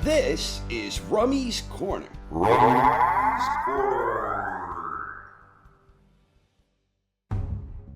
This is Rummy's Corner.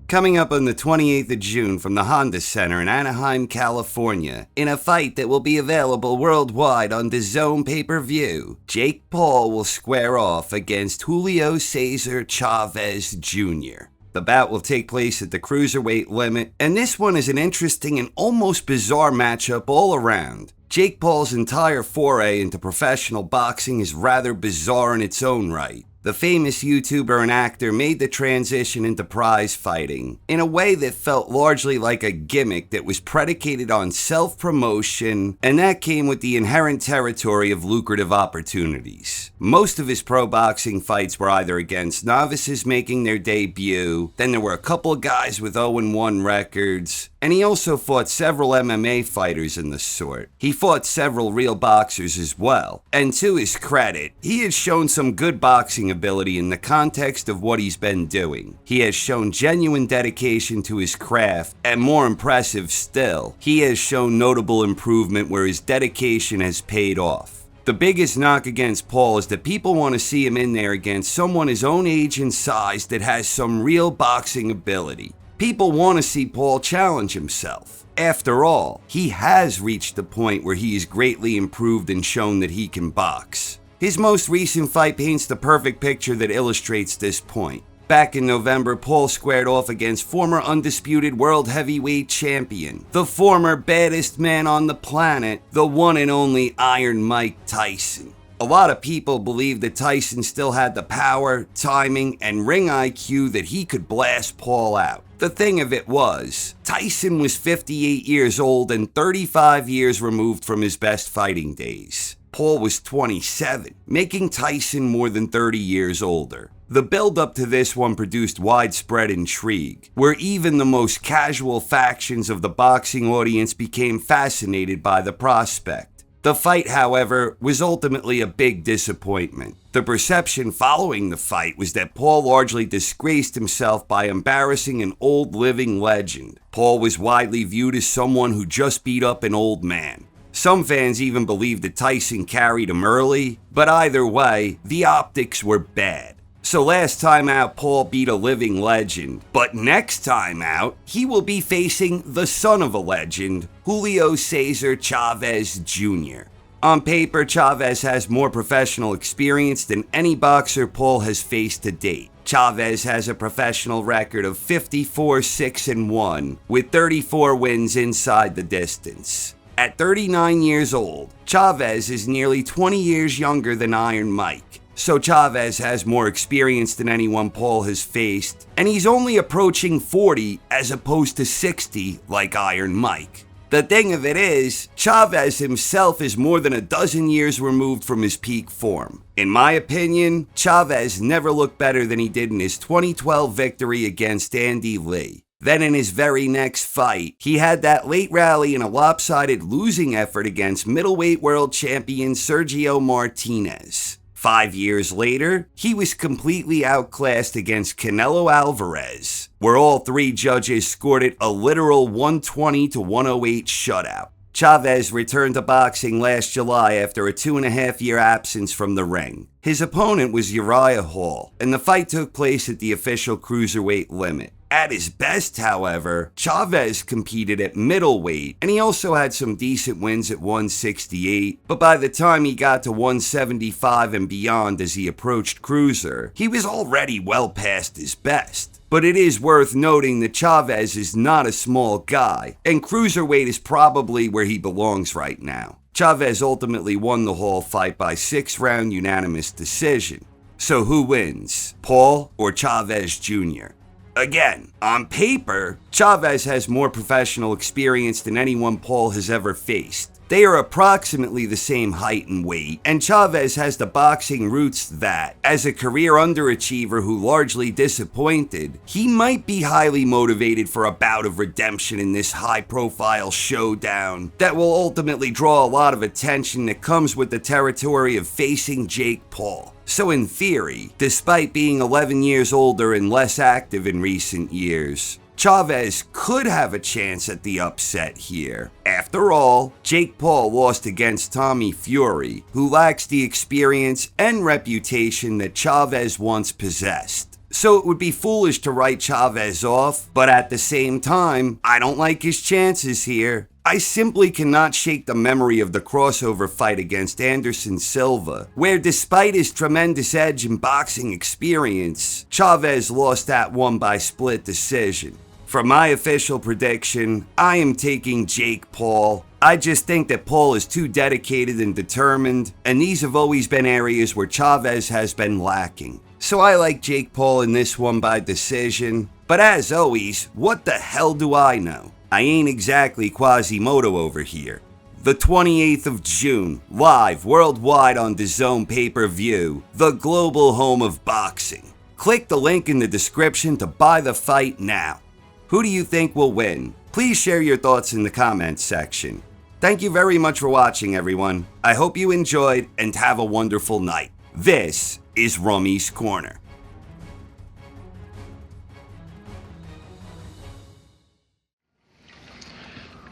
Coming up on the 28th of June from the Honda Center in Anaheim, California, in a fight that will be available worldwide on DAZN pay-per-view, Jake Paul will square off against Julio Cesar Chavez Jr. The bout will take place at the cruiserweight limit, and this one is an interesting and almost bizarre matchup all around. Jake Paul's entire foray into professional boxing is rather bizarre in its own right. The famous YouTuber and actor made the transition into prize fighting in a way that felt largely like a gimmick that was predicated on self-promotion, and that came with the inherent territory of lucrative opportunities. Most of his pro boxing fights were either against novices making their debut, then there were a couple of guys with 0-1 records, and he also fought several MMA fighters in the sort. He fought several real boxers as well, and to his credit, he has shown some good boxing ability in the context of what he's been doing. He has shown genuine dedication to his craft, and more impressive still, he has shown notable improvement where his dedication has paid off. The biggest knock against Paul is that people want to see him in there against someone his own age and size that has some real boxing ability. People want to see Paul challenge himself. After all, he has reached the point where he is greatly improved and shown that he can box. His most recent fight paints the perfect picture that illustrates this point. Back in November, Paul squared off against former undisputed world heavyweight champion, the former baddest man on the planet, the one and only Iron Mike Tyson. A lot of people believed that Tyson still had the power, timing, and ring IQ that he could blast Paul out. The thing of it was, Tyson was 58 years old and 35 years removed from his best fighting days. Paul was 27, making Tyson more than 30 years older. The build-up to this one produced widespread intrigue, where even the most casual factions of the boxing audience became fascinated by the prospect. The fight, however, was ultimately a big disappointment. The perception following the fight was that Paul largely disgraced himself by embarrassing an old living legend. Paul was widely viewed as someone who just beat up an old man. Some fans even believed that Tyson carried him early, but either way, the optics were bad. So last time out, Paul beat a living legend, but next time out, he will be facing the son of a legend, Julio Cesar Chavez Jr. On paper, Chavez has more professional experience than any boxer Paul has faced to date. Chavez has a professional record of 54-6-1, with 34 wins inside the distance. At 39 years old, Chavez is nearly 20 years younger than Iron Mike. So Chavez has more experience than anyone Paul has faced, and he's only approaching 40 as opposed to 60 like Iron Mike. The thing of it is, Chavez himself is more than a dozen years removed from his peak form. In my opinion, Chavez never looked better than he did in his 2012 victory against Andy Lee. Then in his very next fight, he had that late rally in a lopsided losing effort against middleweight world champion Sergio Martinez. 5 years later, he was completely outclassed against Canelo Alvarez, where all three judges scored it a literal 120-108 shutout. Chavez returned to boxing last July after a 2.5-year absence from the ring. His opponent was Uriah Hall, and the fight took place at the official cruiserweight limit. At his best, however, Chavez competed at middleweight, and he also had some decent wins at 168, but by the time he got to 175 and beyond as he approached cruiser, he was already well past his best. But it is worth noting that Chavez is not a small guy, and cruiserweight is probably where he belongs right now. Chavez ultimately won the whole fight by 6-round unanimous decision. So who wins, Paul or Chavez Jr.? Again, on paper, Chavez has more professional experience than anyone Paul has ever faced. They are approximately the same height and weight, and Chavez has the boxing roots that, as a career underachiever who largely disappointed, he might be highly motivated for a bout of redemption in this high-profile showdown that will ultimately draw a lot of attention that comes with the territory of facing Jake Paul. So in theory, despite being 11 years older and less active in recent years, Chavez could have a chance at the upset here. After all, Jake Paul lost against Tommy Fury, who lacks the experience and reputation that Chavez once possessed. So it would be foolish to write Chavez off, but at the same time, I don't like his chances here. I simply cannot shake the memory of the crossover fight against Anderson Silva, where despite his tremendous edge and boxing experience, Chavez lost that one by split decision. For my official prediction, I am taking Jake Paul. I just think that Paul is too dedicated and determined, and these have always been areas where Chavez has been lacking. So I like Jake Paul in this one by decision. But as always, what the hell do I know? I ain't exactly Quasimodo over here. The 28th of June, live worldwide on DAZN pay-per-view, the global home of boxing. Click the link in the description to buy the fight now. Who do you think will win? Please share your thoughts in the comments section. Thank you very much for watching, everyone. I hope you enjoyed and have a wonderful night. This is Rummy's Corner.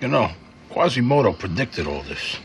You know, Quasimodo predicted all this.